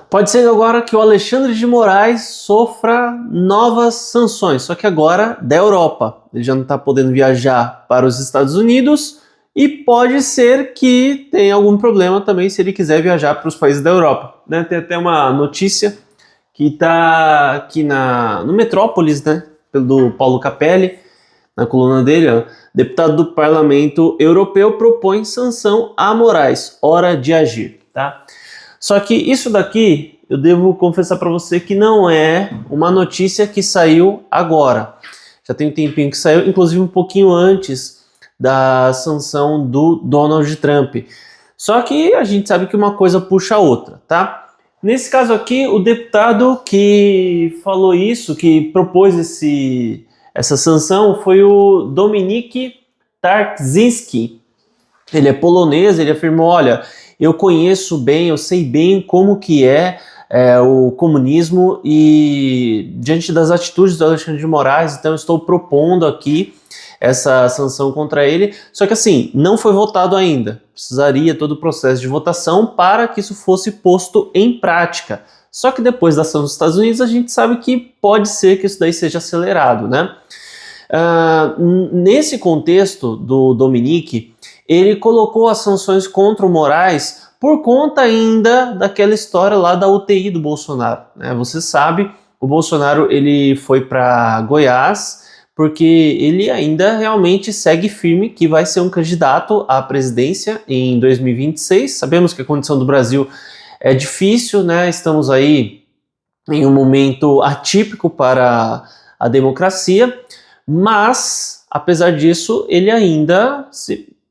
Pode ser agora que o Alexandre de Moraes sofra novas sanções, só que agora da Europa. Ele já não está podendo viajar para os Estados Unidos e pode ser que tenha algum problema também se ele quiser viajar para os países da Europa. Né? Tem até uma notícia que está aqui no Metrópolis, né? Do Paulo Capelli, na coluna dele, ó. Deputado do Parlamento Europeu propõe sanção a Moraes, hora de agir, tá? Só que isso daqui, eu devo confessar para você que não é uma notícia que saiu agora. Já tem um tempinho que saiu, inclusive um pouquinho antes da sanção do Donald Trump. Só que a gente sabe que uma coisa puxa a outra, tá? Nesse caso aqui, o deputado que falou isso, que propôs essa sanção, foi o Dominik Tarczyński. Ele é polonês, ele afirmou, olha, eu conheço bem, eu sei bem como que é o comunismo e diante das atitudes do Alexandre de Moraes, então eu estou propondo aqui essa sanção contra ele, só que assim, não foi votado ainda, precisaria todo o processo de votação para que isso fosse posto em prática, só que depois da ação dos Estados Unidos a gente sabe que pode ser que isso daí seja acelerado, né? Nesse contexto do Dominik, ele colocou as sanções contra o Moraes por conta ainda daquela história lá da UTI do Bolsonaro, né? Você sabe, o Bolsonaro ele foi para Goiás porque ele ainda realmente segue firme que vai ser um candidato à presidência em 2026. Sabemos que a condição do Brasil é difícil, né? Estamos aí em um momento atípico para a democracia, mas, apesar disso, ele ainda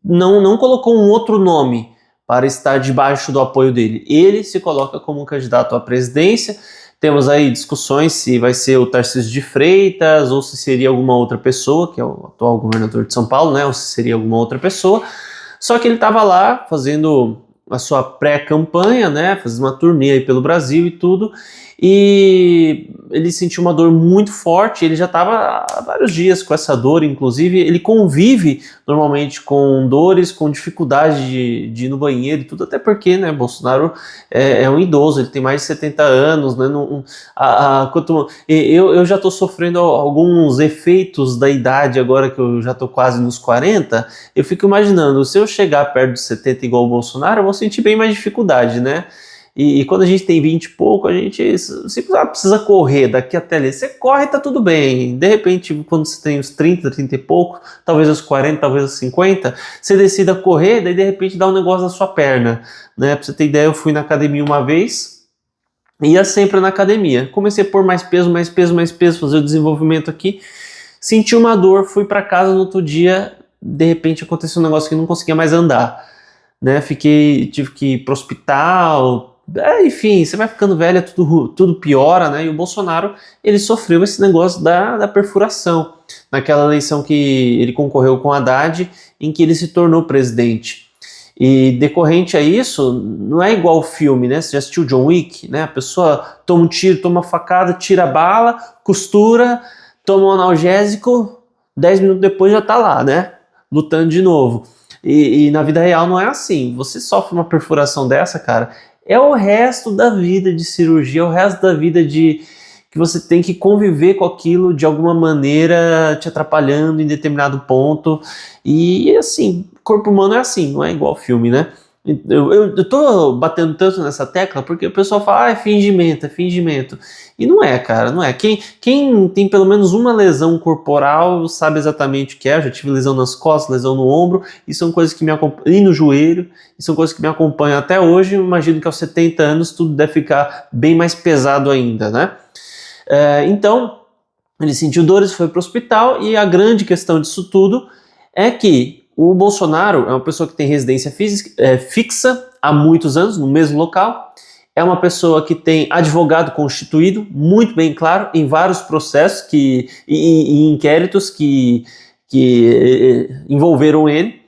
não colocou um outro nome para estar debaixo do apoio dele. Ele se coloca como um candidato à presidência. Temos aí discussões se vai ser o Tarcísio de Freitas ou se seria alguma outra pessoa, que é o atual governador de São Paulo, né? Ou se seria alguma outra pessoa. Só que ele estava lá fazendo a sua pré-campanha, né? Fazendo uma turnê aí pelo Brasil e tudo. E ele sentiu uma dor muito forte, ele já estava há vários dias com essa dor, inclusive ele convive normalmente com dores, com dificuldade de ir no banheiro e tudo, até porque, né, Bolsonaro é um idoso, ele tem mais de 70 anos, né, eu já estou sofrendo alguns efeitos da idade agora que eu já estou quase nos 40, eu fico imaginando, se eu chegar perto dos 70 igual o Bolsonaro, eu vou sentir bem mais dificuldade, né? E quando a gente tem 20 e pouco, a gente se precisa correr daqui até ali. Você corre e tá tudo bem. De repente, quando você tem os 30, 30 e pouco, talvez os 40, talvez os 50, você decida correr, daí de repente dá um negócio na sua perna. Né? Pra você ter ideia, eu fui na academia uma vez, ia sempre na academia. Comecei a pôr mais peso, fazer o desenvolvimento aqui. Senti uma dor, fui para casa no outro dia, de repente aconteceu um negócio que eu não conseguia mais andar. Né? Tive que ir pro hospital. Enfim, você vai ficando velha, tudo piora, né? E o Bolsonaro, ele sofreu esse negócio da perfuração, naquela eleição que ele concorreu com Haddad, em que ele se tornou presidente. E decorrente a isso, não é igual o filme, né? Você já assistiu John Wick, né? A pessoa toma um tiro, toma uma facada, tira a bala, costura, toma um analgésico, 10 minutos depois já tá lá, né? Lutando de novo. E na vida real não é assim. Você sofre uma perfuração dessa, cara, é o resto da vida de cirurgia, é o resto da vida que você tem que conviver com aquilo de alguma maneira, te atrapalhando em determinado ponto. E assim, o corpo humano é assim, não é igual filme, né? Eu tô batendo tanto nessa tecla porque o pessoal fala, é fingimento, é fingimento. E não é, cara, não é. Quem tem pelo menos uma lesão corporal sabe exatamente o que é. Eu já tive lesão nas costas, lesão no ombro, e são coisas que me acompanham, e no joelho, e são coisas que me acompanham até hoje. Eu imagino que aos 70 anos tudo deve ficar bem mais pesado ainda, né? Então, ele sentiu dores, foi para o hospital, e a grande questão disso tudo é que o Bolsonaro é uma pessoa que tem residência fixa há muitos anos, no mesmo local. É uma pessoa que tem advogado constituído, muito bem claro, em vários processos e inquéritos que envolveram ele.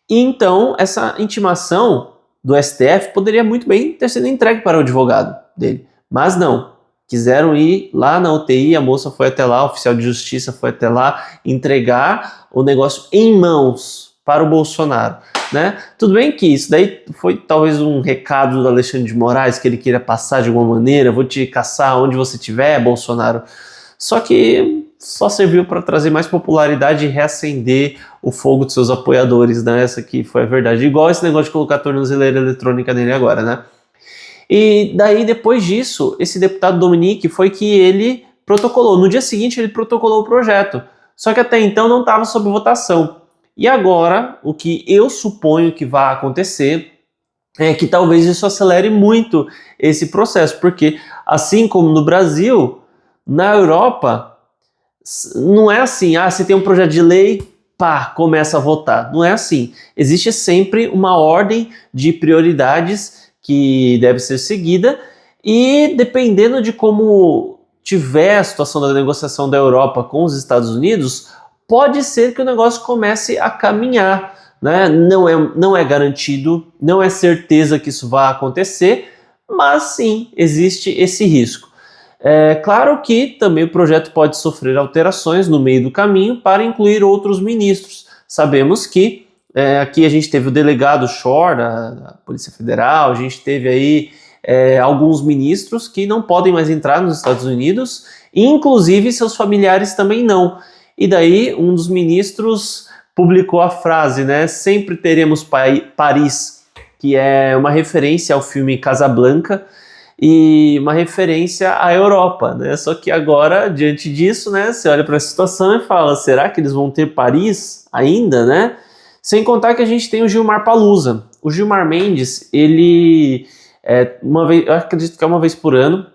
E então, essa intimação do STF poderia muito bem ter sido entregue para o advogado dele. Mas não. Quiseram ir lá na UTI, a moça foi até lá, o oficial de justiça foi até lá, entregar o negócio em mãos para o Bolsonaro, né? Tudo bem que isso daí foi talvez um recado do Alexandre de Moraes que ele queria passar de alguma maneira, vou te caçar onde você estiver, Bolsonaro. Só que só serviu para trazer mais popularidade e reacender o fogo de seus apoiadores, né? Essa aqui foi a verdade. Igual esse negócio de colocar a tornozeleira eletrônica nele agora, né? E daí, depois disso, esse deputado Dominique foi que ele protocolou. No dia seguinte, ele protocolou o projeto. Só que até então não estava sob votação. E agora, o que eu suponho que vai acontecer é que talvez isso acelere muito esse processo, porque assim como no Brasil, na Europa, não é assim, você tem um projeto de lei, pá, começa a votar. Não é assim. Existe sempre uma ordem de prioridades que deve ser seguida e dependendo de como tiver a situação da negociação da Europa com os Estados Unidos, pode ser que o negócio comece a caminhar, né? Não é garantido, não é certeza que isso vai acontecer, mas sim, existe esse risco. É claro que também o projeto pode sofrer alterações no meio do caminho para incluir outros ministros. Sabemos que aqui a gente teve o delegado Shor da Polícia Federal, a gente teve aí alguns ministros que não podem mais entrar nos Estados Unidos, e inclusive seus familiares também não. E daí um dos ministros publicou a frase, né? Sempre teremos Paris, que é uma referência ao filme Casablanca, e uma referência à Europa, né? Só que agora, diante disso, né, você olha para a situação e fala, será que eles vão ter Paris ainda, né? Sem contar que a gente tem o Gilmar Palusa. O Gilmar Mendes, ele, eu acredito que é uma vez por ano,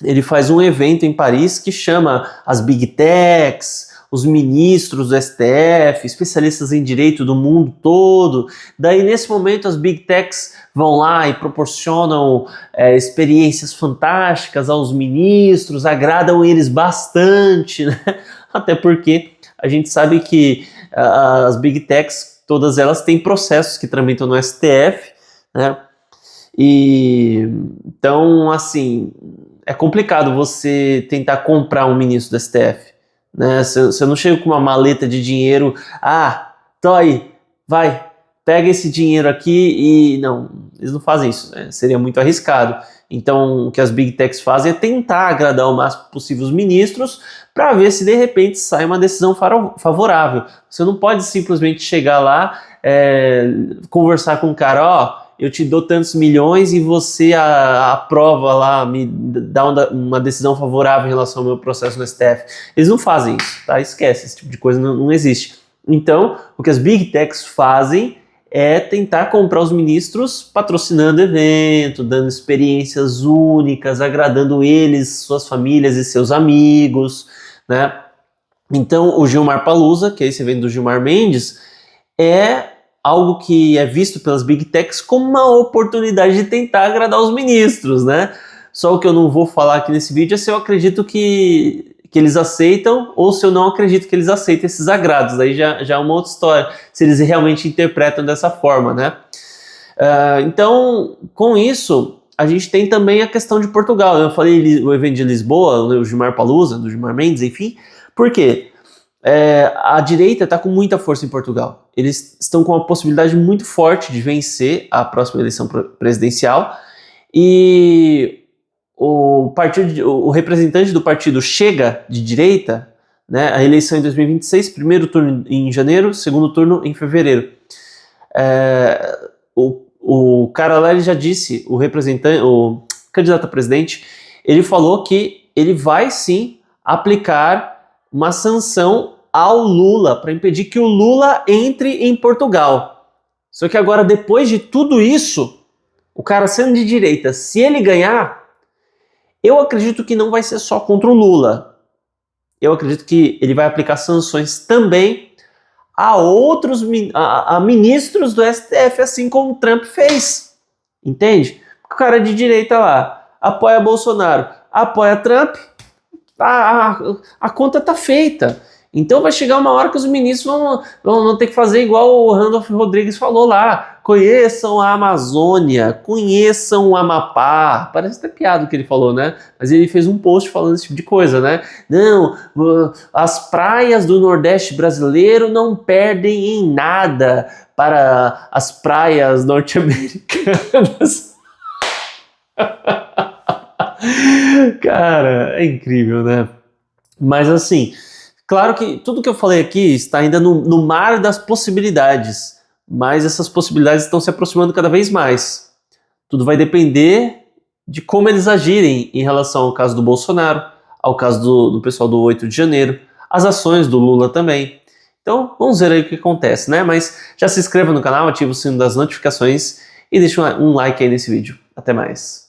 ele faz um evento em Paris que chama as Big Techs, os ministros do STF, especialistas em direito do mundo todo. Daí, nesse momento, as Big Techs vão lá e proporcionam experiências fantásticas aos ministros, agradam eles bastante, né? Até porque a gente sabe que as Big Techs, todas elas têm processos que tramitam no STF, né? E então, assim, é complicado você tentar comprar um ministro do STF, né? Você não chega com uma maleta de dinheiro, tô aí, vai, pega esse dinheiro aqui e... Não, eles não fazem isso, né? Seria muito arriscado. Então, o que as Big Techs fazem é tentar agradar o máximo possível os ministros para ver se de repente sai uma decisão favorável. Você não pode simplesmente chegar lá, conversar com o cara, eu te dou tantos milhões e você aprova lá, me dá uma decisão favorável em relação ao meu processo no STF. Eles não fazem isso, tá? Esquece, esse tipo de coisa não existe. Então, o que as Big Techs fazem é tentar comprar os ministros patrocinando evento, dando experiências únicas, agradando eles, suas famílias e seus amigos, né? Então, o Gilmar Palusa, que é esse evento do Gilmar Mendes, é algo que é visto pelas Big Techs como uma oportunidade de tentar agradar os ministros, né? Só o que eu não vou falar aqui nesse vídeo é se eu acredito que eles aceitam ou se eu não acredito que eles aceitem esses agrados. Aí já é uma outra história, se eles realmente interpretam dessa forma, né? Então, com isso, a gente tem também a questão de Portugal. Eu falei o evento de Lisboa, o Gilmar Palusa, do Gilmar Mendes, enfim. Por quê? A direita está com muita força em Portugal. Eles estão com uma possibilidade muito forte de vencer a próxima eleição presidencial e o representante do partido Chega de direita, né, a eleição em 2026, primeiro turno em janeiro, segundo turno em fevereiro. O cara lá, ele já disse, o candidato a presidente, ele falou que ele vai sim aplicar uma sanção ao Lula, para impedir que o Lula entre em Portugal. Só que agora, depois de tudo isso, o cara sendo de direita, se ele ganhar, eu acredito que não vai ser só contra o Lula. Eu acredito que ele vai aplicar sanções também a ministros do STF, assim como o Trump fez. Entende? O cara de direita lá apoia Bolsonaro, apoia Trump, a conta tá feita. Então vai chegar uma hora que os ministros vão ter que fazer igual o Randolph Rodrigues falou lá. Conheçam a Amazônia, conheçam o Amapá. Parece até piada o que ele falou, né? Mas ele fez um post falando esse tipo de coisa, né? Não, as praias do Nordeste brasileiro não perdem em nada para as praias norte-americanas. Cara, é incrível, né? Mas assim, claro que tudo que eu falei aqui está ainda no mar das possibilidades, mas essas possibilidades estão se aproximando cada vez mais. Tudo vai depender de como eles agirem em relação ao caso do Bolsonaro, ao caso do pessoal do 8 de janeiro, as ações do Lula também. Então, vamos ver aí o que acontece, né? Mas já se inscreva no canal, ative o sino das notificações e deixe um like aí nesse vídeo. Até mais.